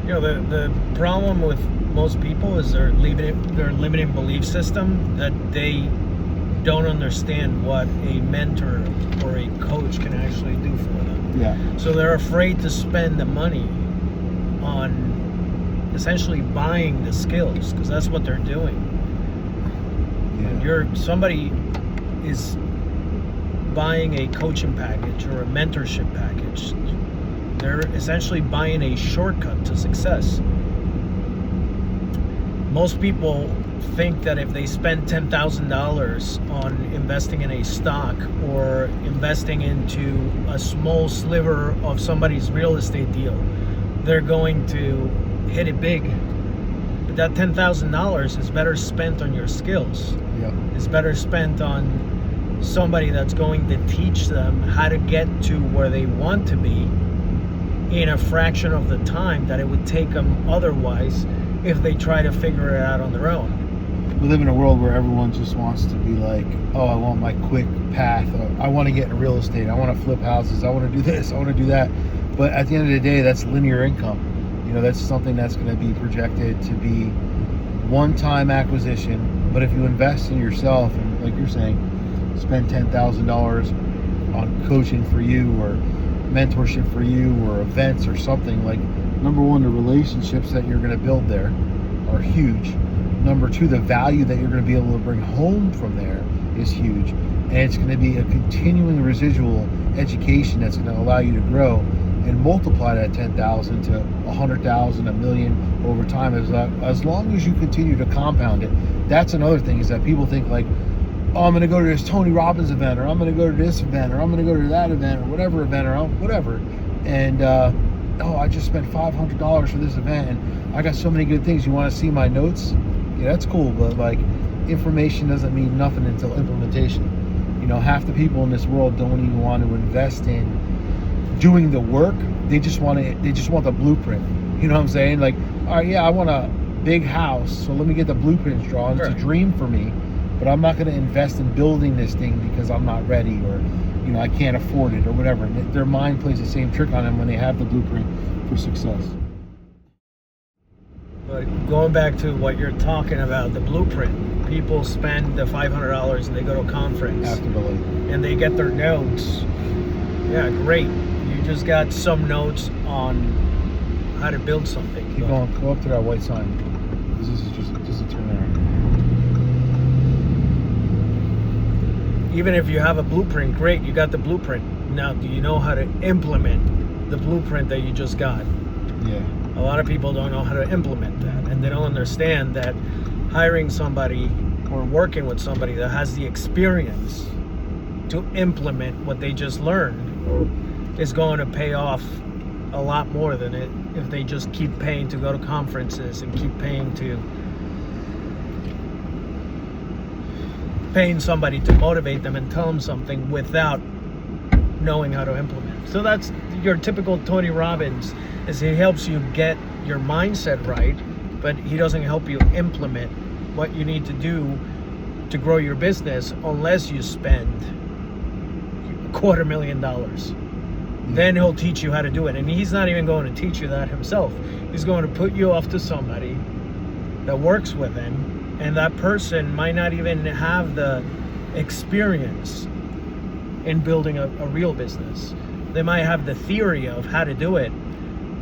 The problem with most people is their limiting belief system, that they don't understand what a mentor or a coach can actually do for them. Yeah. So they're afraid to spend the money on essentially buying the skills, because that's what they're doing. Yeah. Somebody is buying a coaching package or a mentorship package. They're essentially buying a shortcut to success. Most people think that if they spend $10,000 on investing in a stock or investing into a small sliver of somebody's real estate deal, they're going to hit it big. But that $10,000 is better spent on your skills. Yeah. It's better spent on somebody that's going to teach them how to get to where they want to be in a fraction of the time that it would take them otherwise if they try to figure it out on their own. We live in a world where everyone just wants to be like, oh, I want my quick path. I want to get into real estate. I want to flip houses. I want to do this. I want to do that. But at the end of the day, that's linear income. That's something that's going to be projected to be one-time acquisition. But if you invest in yourself, and like you're saying, spend $10,000 on coaching for you or mentorship for you or events or something, like, number one, the relationships that you're going to build there are huge. Number two, the value that you're going to be able to bring home from there is huge. And it's going to be a continuing residual education that's going to allow you to grow and multiply that 10,000 to 100,000, a million over time, as long as you continue to compound it. That's another thing, is that people think like, oh, I'm going to go to this Tony Robbins event, or I'm going to go to this event, or I'm going to go to that event, or whatever event, or whatever. And, oh, I just spent $500 for this event, and I got so many good things. You want to see my notes? Yeah, that's cool, but like, information doesn't mean nothing until implementation. Half the people in this world don't even want to invest in doing the work. They just want the blueprint. You know what I'm saying? Like, all right, yeah, I want a big house, so let me get the blueprints drawn. It's a dream for me, but I'm not going to invest in building this thing because I'm not ready, or I can't afford it, or whatever. And their mind plays the same trick on them when they have the blueprint for success. But going back to what you're talking about, the blueprint, people spend the $500 and they go to a conference and they get their notes. Yeah, great. You just got some notes on how to build something. Keep going. Go up to that white sign. This is just a turn there. Even if you have a blueprint, great, you got the blueprint. Now, do you know how to implement the blueprint that you just got? Yeah. A lot of people don't know how to implement that, and they don't understand that hiring somebody or working with somebody that has the experience to implement what they just learned is going to pay off a lot more than it if they just keep paying to go to conferences and keep paying somebody to motivate them and tell them something without knowing how to implement. So that's your typical Tony Robbins, is he helps you get your mindset right, but he doesn't help you implement what you need to do to grow your business unless you spend $250,000. Then he'll teach you how to do it. And he's not even going to teach you that himself. He's going to put you off to somebody that works with him, and that person might not even have the experience in building a real business. They might have the theory of how to do it,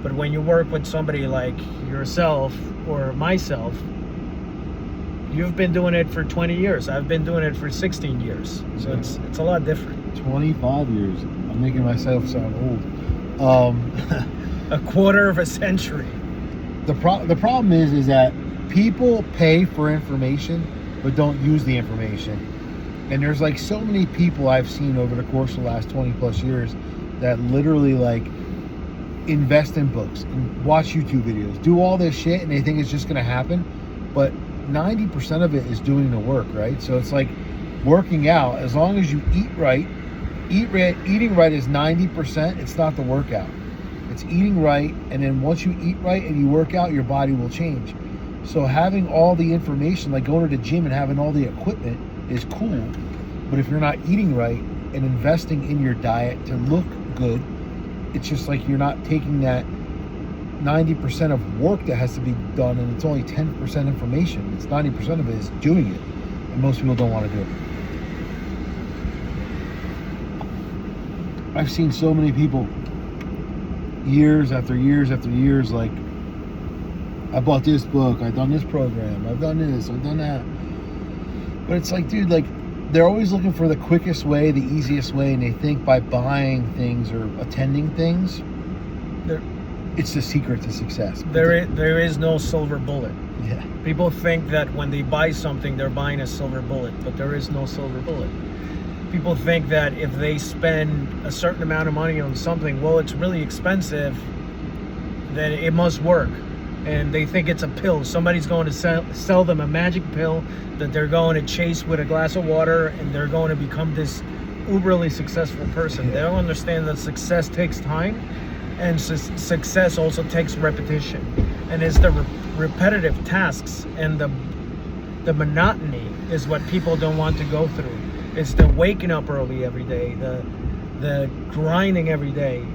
but when you work with somebody like yourself or myself, you've been doing it for 20 years. I've been doing it for 16 years. So it's a lot different. 25 years. I'm making myself sound old. A quarter of a century. The problem is that people pay for information but don't use the information. And there's like so many people I've seen over the course of the last 20 plus years that literally like invest in books and watch YouTube videos, do all this shit, and they think it's just going to happen. But 90% of it is doing the work, right? So it's like working out. As long as you eat right, eating right is 90%. It's not the workout. It's eating right, and then once you eat right and you work out, your body will change. So having all the information, like going to the gym and having all the equipment, is cool. But if you're not eating right and investing in your diet to look good, it's just like you're not taking that 90% of work that has to be done, and it's only 10% information. It's 90% of it is doing it, and most people don't want to do it. I've seen so many people years after years after years, like, I bought this book, I've done this program, I've done this, I've done that. But it's like, dude, like, they're always looking for the quickest way, the easiest way, and they think by buying things or attending things, it's the secret to success. There is no silver bullet. Yeah. People think that when they buy something, they're buying a silver bullet, but there is no silver bullet. People think that if they spend a certain amount of money on something, well, it's really expensive, then it must work. And they think it's a pill. Somebody's going to sell them a magic pill that they're going to chase with a glass of water, and they're going to become this uberly successful person. Yeah. They don't understand that success takes time, and success also takes repetition. And it's the repetitive tasks and the monotony is what people don't want to go through. It's the waking up early every day, the grinding every day,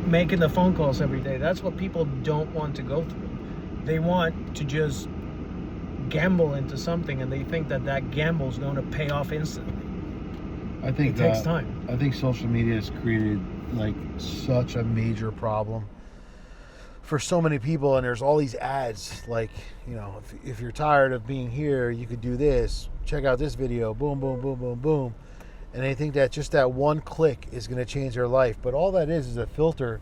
making the phone calls every day. That's what people don't want to go through. They want to just gamble into something, and they think that gamble is going to pay off instantly. I think it takes time. I think social media has created like such a major problem for so many people, and there's all these ads like, you know, if you're tired of being here, you could do this. Check out this video. Boom, boom, boom, boom, boom. And they think that just that one click is going to change their life, but all that is a filter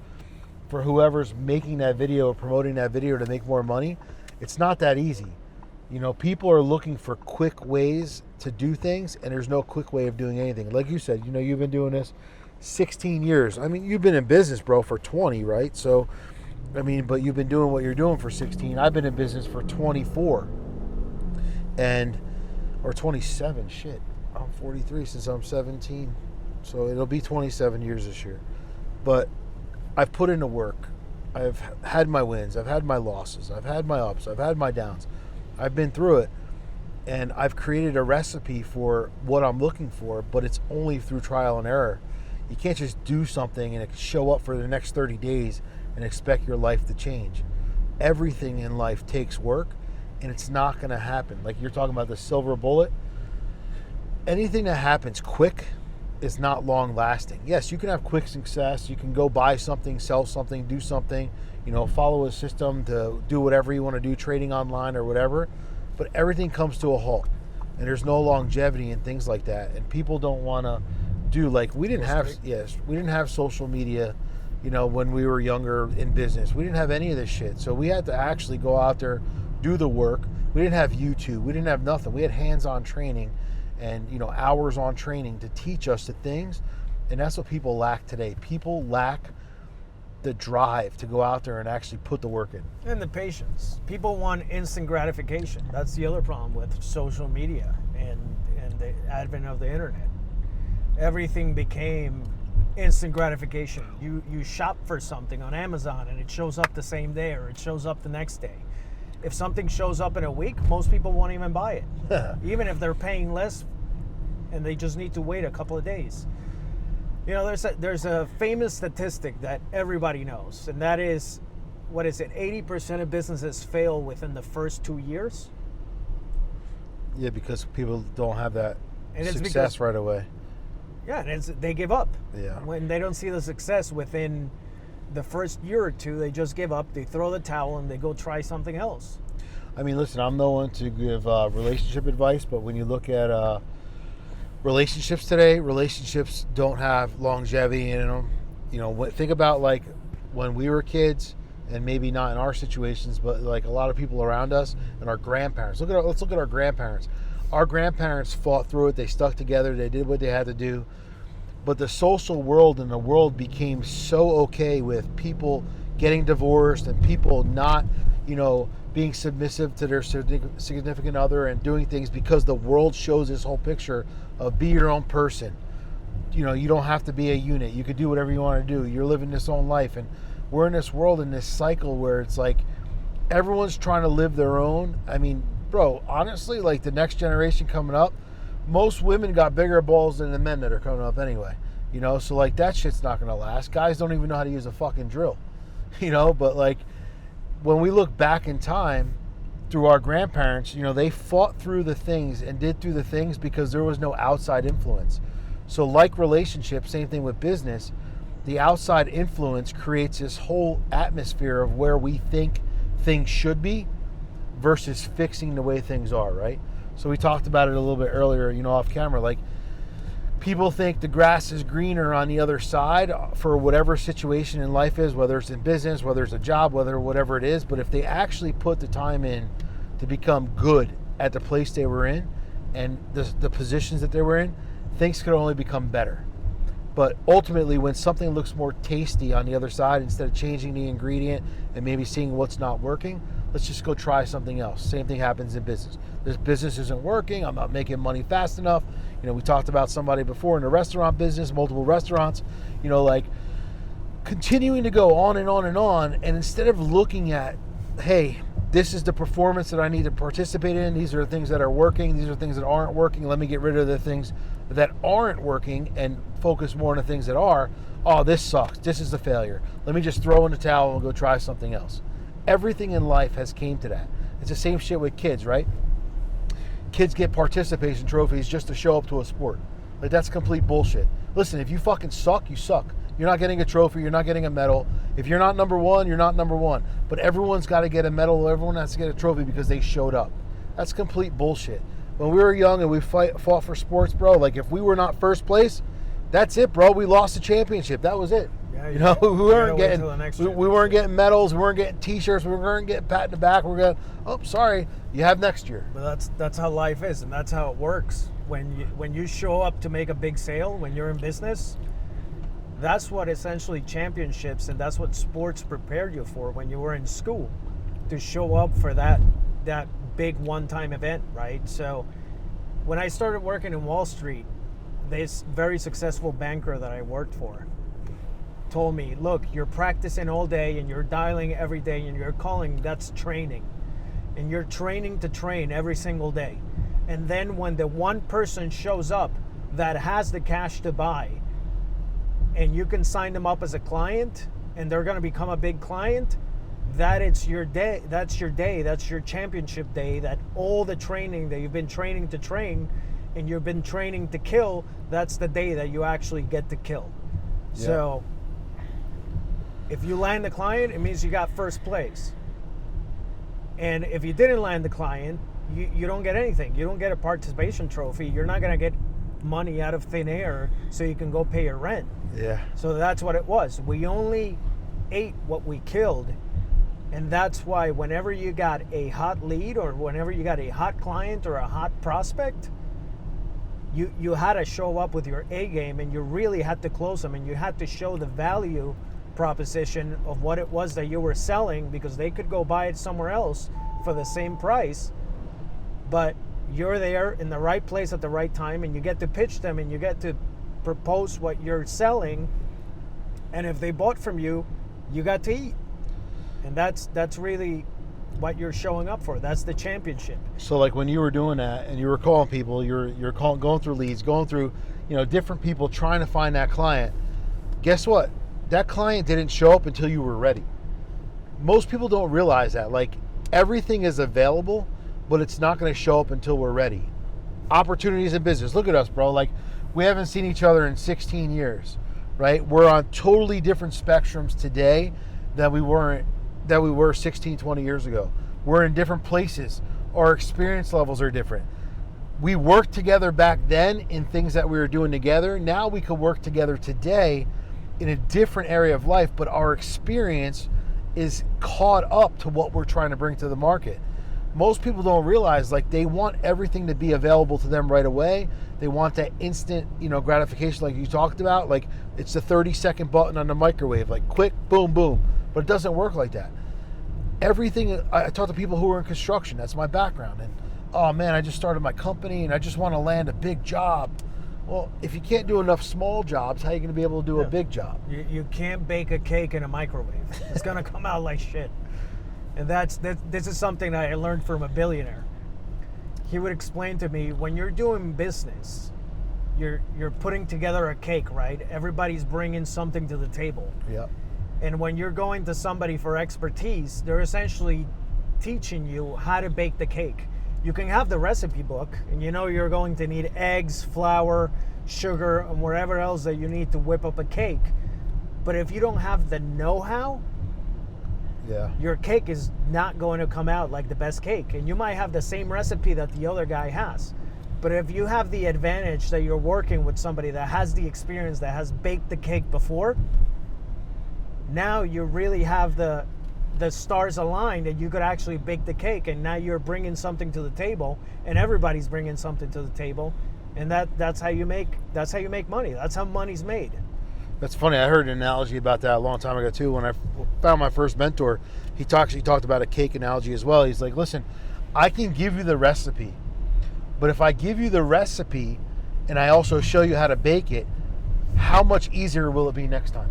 for whoever's making that video or promoting that video to make more money. It's not that easy. You know, people are looking for quick ways to do things, and there's no quick way of doing anything. Like you said, you know, you've been doing this 16 years. I mean, you've been in business, bro, for 20, right? So, I mean, but you've been doing what you're doing for 16. I've been in business for 24. Or 27, shit. I'm 43 since I'm 17. So it'll be 27 years this year. But I've put in the work. I've had my wins. I've had my losses. I've had my ups. I've had my downs. I've been through it. And I've created a recipe for what I'm looking for, but it's only through trial and error. You can't just do something and it show up for the next 30 days and expect your life to change. Everything in life takes work, and it's not going to happen. Like you're talking about the silver bullet. Anything that happens quick is not long lasting. Yes, you can have quick success. You can go buy something, sell something, do something, you know, follow a system to do whatever you want to do, trading online or whatever. But everything comes to a halt, and there's no longevity and things like that. And people don't want to do, like, we didn't have social media, you know, when we were younger in business. We didn't have any of this shit. So we had to actually go out there, do the work. We didn't have YouTube. We didn't have nothing. We had hands-on training and, you know, hours on training to teach us the things. And that's what people lack today. People lack the drive to go out there and actually put the work in. And the patience. People want instant gratification. That's the other problem with social media and the advent of the internet. Everything became instant gratification. You shop for something on Amazon and it shows up the same day, or it shows up the next day. If something shows up in a week, most people won't even buy it. Even if they're paying less and they just need to wait a couple of days. You know, there's a famous statistic that everybody knows, and that is, what is it, 80% of businesses fail within the first 2 years? Yeah, because people don't have that and it's success right away. Yeah, and they give up. Yeah. When they don't see the success within the first year or two, they just give up, they throw the towel, and they go try something else. I mean, listen, I'm no one to give relationship advice, but when you look at relationships today, relationships don't have longevity in them. You know, think about like when we were kids, and maybe not in our situations, but like a lot of people around us and our grandparents. Let's look at our grandparents. Our grandparents fought through it. They stuck together. They did what they had to do. But the social world and the world became so okay with people getting divorced and people not, you know, being submissive to their significant other and doing things because the world shows this whole picture of be your own person. You know, you don't have to be a unit. You could do whatever you want to do. You're living this own life. And we're in this world, in this cycle where it's like everyone's trying to live their own. I mean, bro, honestly, like the next generation coming up, most women got bigger balls than the men that are coming up anyway. You know, so like that shit's not going to last. Guys don't even know how to use a fucking drill. You know, but like when we look back in time through our grandparents, they fought through the things and did through the things because there was no outside influence. So like relationships, same thing with business, the outside influence creates this whole atmosphere of where we think things should be versus fixing the way things are, right? So we talked about it a little bit earlier, off camera, like people think the grass is greener on the other side for whatever situation in life is, whether it's in business, whether it's a job, whatever it is. But if they actually put the time in to become good at the place they were in and the positions that they were in, things could only become better. But ultimately, when something looks more tasty on the other side, instead of changing the ingredient and maybe seeing what's not working, let's just go try something else. Same thing happens in business. This business isn't working. I'm not making money fast enough. We talked about somebody before in the restaurant business, multiple restaurants, like continuing to go on and on and on. And instead of looking at, hey, this is the performance that I need to participate in. These are the things that are working. These are things that aren't working. Let me get rid of the things that aren't working and focus more on the things that are. Oh, this sucks. This is a failure. Let me just throw in the towel and go try something else. Everything in life has came to that. It's the same shit with kids, right? Kids get participation trophies just to show up to a sport. Like, that's complete bullshit. Listen, if you fucking suck, you suck. You're not getting a trophy. You're not getting a medal. If you're not number one, you're not number one. But everyone's got to get a medal. Everyone has to get a trophy because they showed up. That's complete bullshit. When we were young and we fought for sports, bro, like if we were not first place, that's it, bro. We lost the championship. That was it. Yeah, we weren't getting medals. We weren't getting T-shirts. We weren't getting pat in the back. We're going, oh, sorry, you have next year. But that's how life is, and that's how it works. When you show up to make a big sale, when you're in business, that's what essentially championships and that's what sports prepared you for when you were in school, to show up for that big one-time event, right? So when I started working in Wall Street, this very successful banker that I worked for told me, look, you're practicing all day and you're dialing every day and you're calling, that's training. And you're training to train every single day. And then when the one person shows up that has the cash to buy and you can sign them up as a client and they're going to become a big client, that it's your day. That's your day. That's your championship day. That all the training that you've been training to train and you've been training to kill, that's the day that you actually get to kill. Yeah. So if you land the client, it means you got first place. And if you didn't land the client, you don't get anything. You don't get a participation trophy. You're not going to get money out of thin air so you can go pay your rent. Yeah. So that's what it was. We only ate what we killed. And that's why whenever you got a hot lead or whenever you got a hot client or a hot prospect, you had to show up with your A game and you really had to close them and you had to show the value proposition of what it was that you were selling, because they could go buy it somewhere else for the same price, but you're there in the right place at the right time and you get to pitch them and you get to propose what you're selling, and if they bought from you, you got to eat. And that's really what you're showing up for. That's the championship. So like when you were doing that and you were calling people, you're going through leads, going through different people trying to find that client, guess what? That client didn't show up until you were ready. Most people don't realize that. Like, everything is available, but it's not going to show up until we're ready. Opportunities in business. Look at us, bro. Like, we haven't seen each other in 16 years, right? We're on totally different spectrums today than we were 16, 20 years ago. We're in different places. Our experience levels are different. We worked together back then in things that we were doing together. Now we could work together today in a different area of life, but our experience is caught up to what we're trying to bring to the market. Most people don't realize, like, they want everything to be available to them right away. They want that instant, gratification like you talked about. Like, it's the 30-second button on the microwave, like quick, boom, boom. But it doesn't work like that. Everything, I talk to people who are in construction, that's my background. And, oh man, I just started my company and I just want to land a big job. Well, if you can't do enough small jobs, how are you going to be able to do a big job? You can't bake a cake in a microwave. It's going to come out like shit. And this is something that I learned from a billionaire. He would explain to me, when you're doing business, you're putting together a cake, right? Everybody's bringing something to the table. Yeah. And when you're going to somebody for expertise, they're essentially teaching you how to bake the cake. You can have the recipe book, and you know you're going to need eggs, flour, sugar, and whatever else that you need to whip up a cake. But if you don't have the know-how, Yeah. your cake is not going to come out like the best cake. And you might have the same recipe that the other guy has. But if you have the advantage that you're working with somebody that has the experience, that has baked the cake before, now you really have the stars aligned and you could actually bake the cake, and now you're bringing something to the table, and everybody's bringing something to the table, and that's how you make money. That's how money's made. That's funny. I heard an analogy about that a long time ago too. When I found my first mentor, he talked about a cake analogy as well. He's like, listen, I can give you the recipe, but if I give you the recipe and I also show you how to bake it, how much easier will it be next time?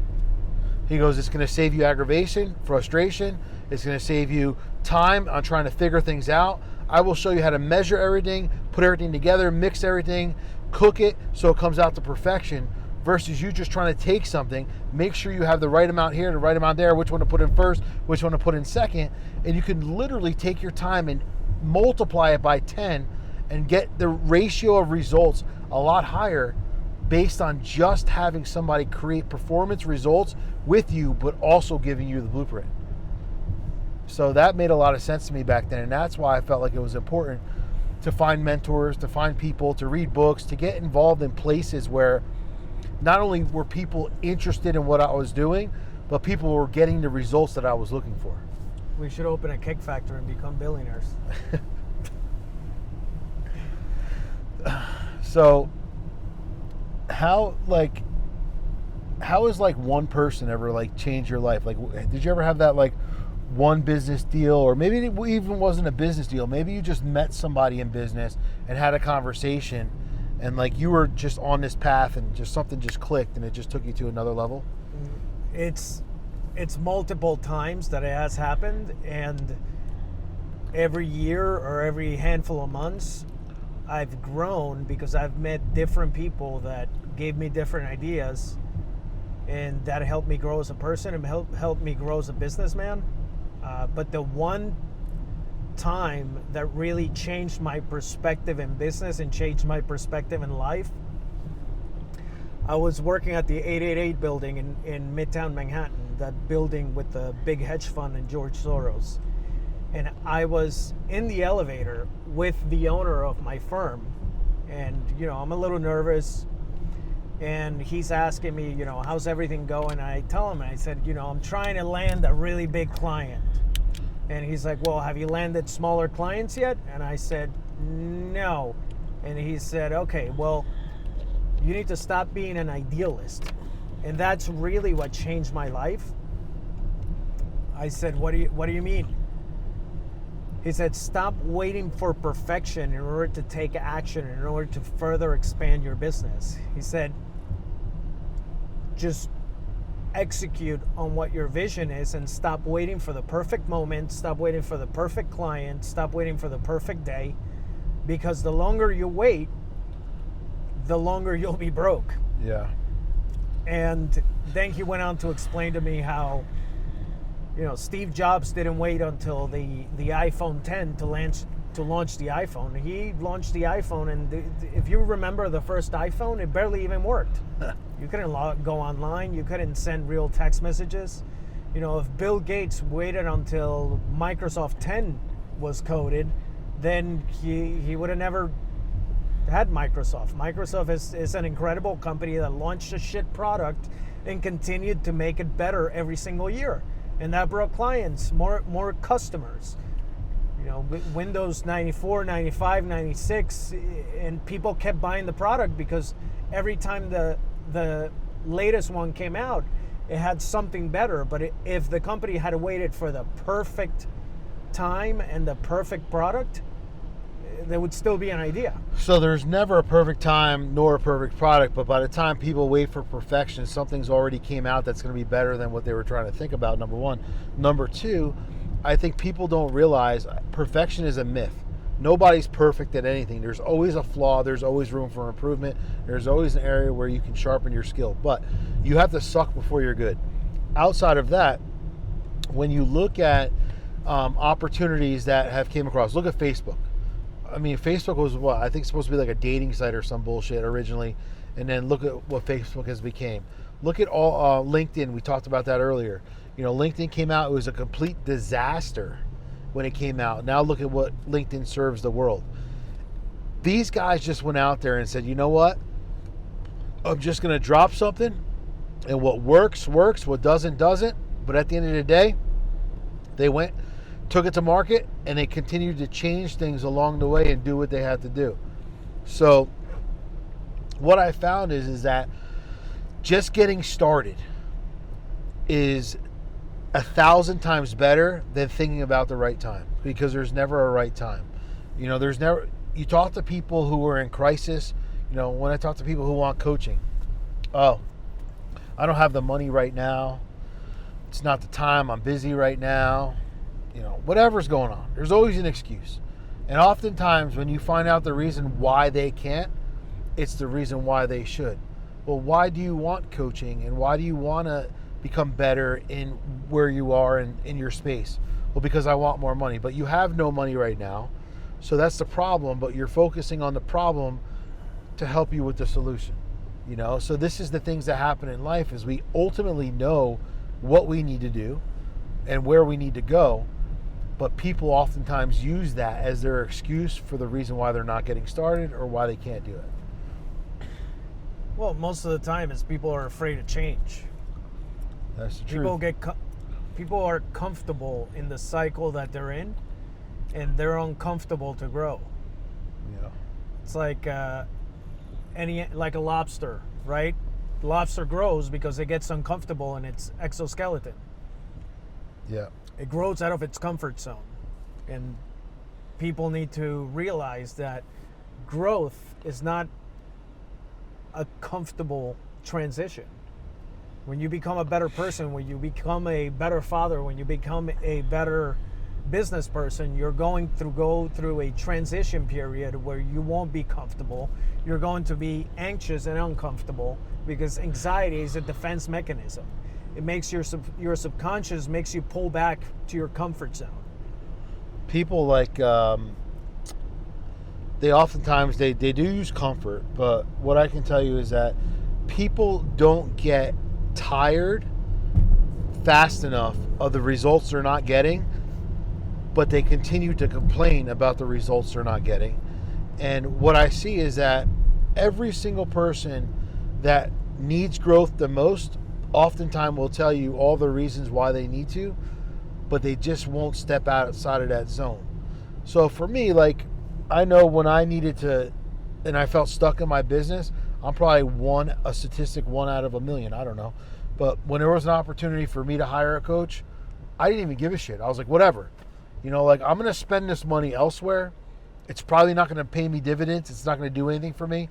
He goes, it's going to save you aggravation, frustration. It's going to save you time on trying to figure things out. I will show you how to measure everything, put everything together, mix everything, cook it so it comes out to perfection, versus you just trying to take something, make sure you have the right amount here, the right amount there, which one to put in first, which one to put in second, and you can literally take your time and multiply it by 10 and get the ratio of results a lot higher based on just having somebody create performance results with you, but also giving you the blueprint. So that made a lot of sense to me back then, and that's why I felt like it was important to find mentors, to find people, to read books, to get involved in places where not only were people interested in what I was doing, but people were getting the results that I was looking for. We should open a cake factory and become billionaires. So how is like one person ever like changed your life? Like, did you ever have that like one business deal, or maybe it even wasn't a business deal? Maybe you just met somebody in business and had a conversation, and like you were just on this path and just something just clicked and it just took you to another level? It's multiple times that it has happened, and every year or every handful of months I've grown because I've met different people that gave me different ideas, and that helped me grow as a person and helped me grow as a businessman. But the one time that really changed my perspective in business and changed my perspective in life, I was working at the 888 building in Midtown Manhattan, that building with the big hedge fund and George Soros. And I was in the elevator with the owner of my firm. And, you know, I'm a little nervous. And he's asking me, you know, how's everything going? I tell him, and I said, you know, I'm trying to land a really big client. And he's like, well, have you landed smaller clients yet? And I said, no. And he said, okay, well, you need to stop being an idealist. And that's really what changed my life. I said, what do you mean? He said, stop waiting for perfection in order to take action, in order to further expand your business. He said, just execute on what your vision is and stop waiting for the perfect moment, stop waiting for the perfect client, stop waiting for the perfect day, because the longer you wait, the longer you'll be broke. Yeah. And then he went on to explain to me how, you know, Steve Jobs didn't wait until the iPhone 10 to launch the iPhone. He launched the iPhone, and if you remember the first iPhone, it barely even worked. You couldn't go online. You couldn't send real text messages. You know, if Bill Gates waited until Microsoft 10 was coded, then he would have never had Microsoft. Microsoft is an incredible company that launched a shit product and continued to make it better every single year. And that brought clients, more customers. You know, Windows 94, 95, 96, and people kept buying the product because every time the latest one came out, it had something better. But if the company had waited for the perfect time and the perfect product, there would still be an idea. So there's never a perfect time nor a perfect product, but by the time people wait for perfection, something's already came out that's going to be better than what they were trying to think about, number one. Number two, I think people don't realize perfection is a myth. Nobody's perfect at anything. There's always a flaw. There's always room for improvement. There's always an area where you can sharpen your skill. But you have to suck before you're good. outside of that, when you look at opportunities that have came across, look at Facebook. I mean, Facebook was what I think supposed to be like a dating site or some bullshit originally, and then look at what Facebook has become. Look at all LinkedIn. We talked about that earlier. You know, LinkedIn came out; it was a complete disaster when it came out. Now look at what LinkedIn serves the world. These guys just went out there and said, you know what? I'm just going to drop something, and what works, works. What doesn't, doesn't. But at the end of the day, they went, took it to market, and they continued to change things along the way and do what they had to do. So what I found is that just getting started is 1,000 times better than thinking about the right time, because there's never a right time. You know, there's never, you talk to people who are in crisis. You know, when I talk to people who want coaching, oh, I don't have the money right now. It's not the time. I'm busy right now. You know, whatever's going on, there's always an excuse. And oftentimes when you find out the reason why they can't, it's the reason why they should. Well, why do you want coaching, and why do you want to become better in where you are in your space? Well, because I want more money. But you have no money right now. So that's the problem, but you're focusing on the problem to help you with the solution. You know, so this is the things that happen in life, is we ultimately know what we need to do and where we need to go, but people oftentimes use that as their excuse for the reason why they're not getting started or why they can't do it. Well, most of the time it's people are afraid of change. That's the truth. People are comfortable in the cycle that they're in, and they're uncomfortable to grow. Yeah. It's like like a lobster, right? The lobster grows because it gets uncomfortable in its exoskeleton. Yeah. It grows out of its comfort zone. And people need to realize that growth is not a comfortable transition. When you become a better person, when you become a better father, when you become a better business person, you're going to go through a transition period where you won't be comfortable. You're going to be anxious and uncomfortable, because anxiety is a defense mechanism. It makes your subconscious makes you pull back to your comfort zone. People like they oftentimes they do use comfort, but what I can tell you is that people don't get tired fast enough of the results they're not getting, but they continue to complain about the results they're not getting. And what I see is that every single person that needs growth the most oftentimes will tell you all the reasons why they need to, but they just won't step outside of that zone. So for me, like, I know when I needed to, and I felt stuck in my business, I'm probably a statistic 1 out of a million, I don't know. But when there was an opportunity for me to hire a coach, I didn't even give a shit. I was like, whatever. You know, like, I'm going to spend this money elsewhere. It's probably not going to pay me dividends. It's not going to do anything for me.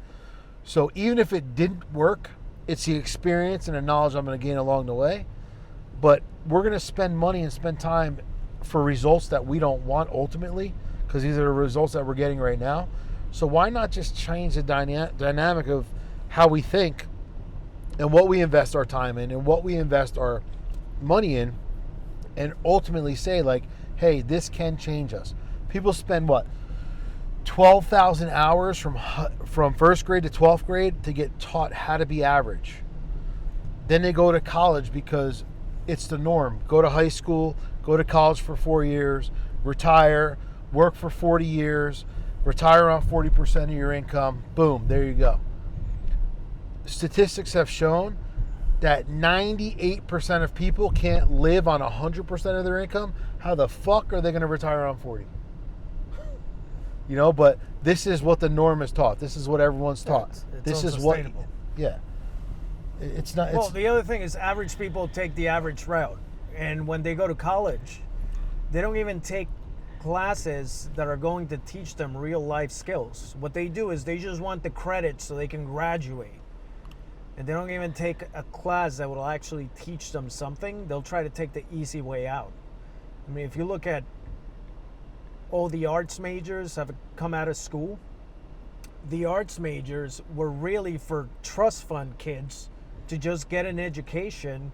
So even if it didn't work, it's the experience and the knowledge I'm going to gain along the way. But we're going to spend money and spend time for results that we don't want ultimately, because these are the results that we're getting right now. So why not just change the dynamic of how we think and what we invest our time in and what we invest our money in, and ultimately say, like, hey, this can change us. People spend 12,000 hours from first grade to 12th grade to get taught how to be average. Then they go to college because it's the norm. Go to high school, go to college for 4 years, retire, work for 40 years, retire on 40% of your income. Boom, there you go. Statistics have shown that 98% of people can't live on 100% of their income. How the fuck are they going to retire on 40? You know, but this is what the norm is taught. This is what everyone's taught. It's this is what, unsustainable. yeah. It's not. Well, the other thing is average people take the average route. And when they go to college, they don't even take classes that are going to teach them real life skills. What they do is they just want the credit so they can graduate. And they don't even take a class that will actually teach them something. They'll try to take the easy way out. I mean, if you look at all the arts majors have come out of school, the arts majors were really for trust fund kids to just get an education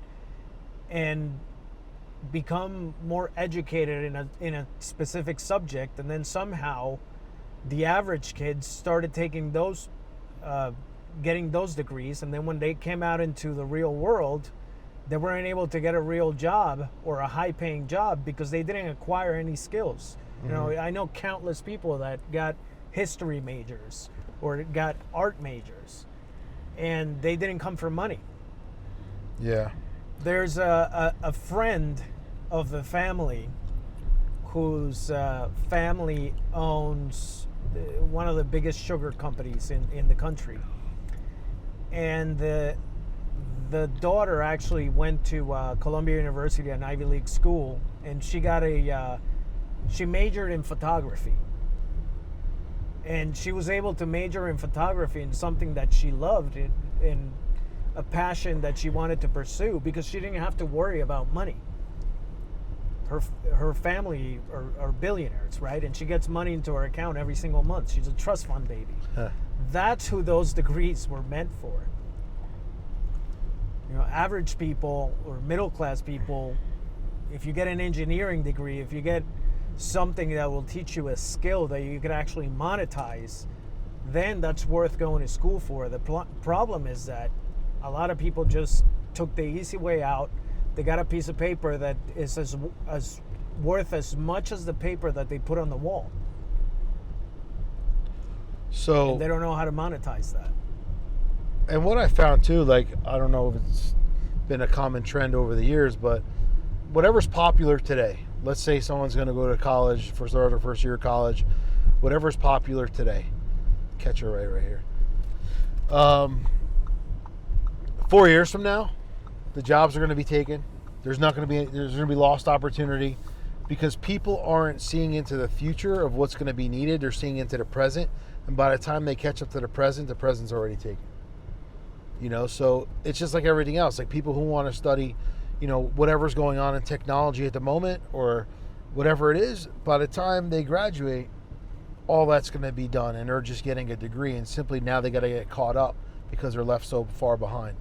and become more educated in a specific subject, and then somehow the average kids started taking those getting those degrees, and then when they came out into the real world, they weren't able to get a real job or a high-paying job because they didn't acquire any skills. You know, I know countless people that got history majors or got art majors, and they didn't come for money. Yeah. There's a friend of the family whose family owns one of the biggest sugar companies in the country. And the daughter actually went to Columbia University, an Ivy League school, and she got she majored in photography. And she was able to major in photography in something that she loved, in a passion that she wanted to pursue, because she didn't have to worry about money. Her family are billionaires, right? And she gets money into her account every single month. She's a trust fund baby. That's who those degrees were meant for. You know, average people or middle class people, if you get an engineering degree, if you get something that will teach you a skill that you can actually monetize, then that's worth going to school for. The problem is that a lot of people just took the easy way out. They got a piece of paper that is as worth as much as the paper that they put on the wall. So and they don't know how to monetize that. And what I found too, like, I don't know if it's been a common trend over the years, but whatever's popular today, let's say someone's going to go to college for their first year of college, whatever's popular today, catch her right here. 4 years from now, the jobs are going to be taken. There's going to be lost opportunity because people aren't seeing into the future of what's going to be needed. They're seeing into the present, and by the time they catch up to the present's already taken. You know, so it's just like everything else. Like people who want to study, you know, whatever's going on in technology at the moment or whatever it is, by the time they graduate, all that's going to be done, and they're just getting a degree, and simply now they got to get caught up because they're left so far behind.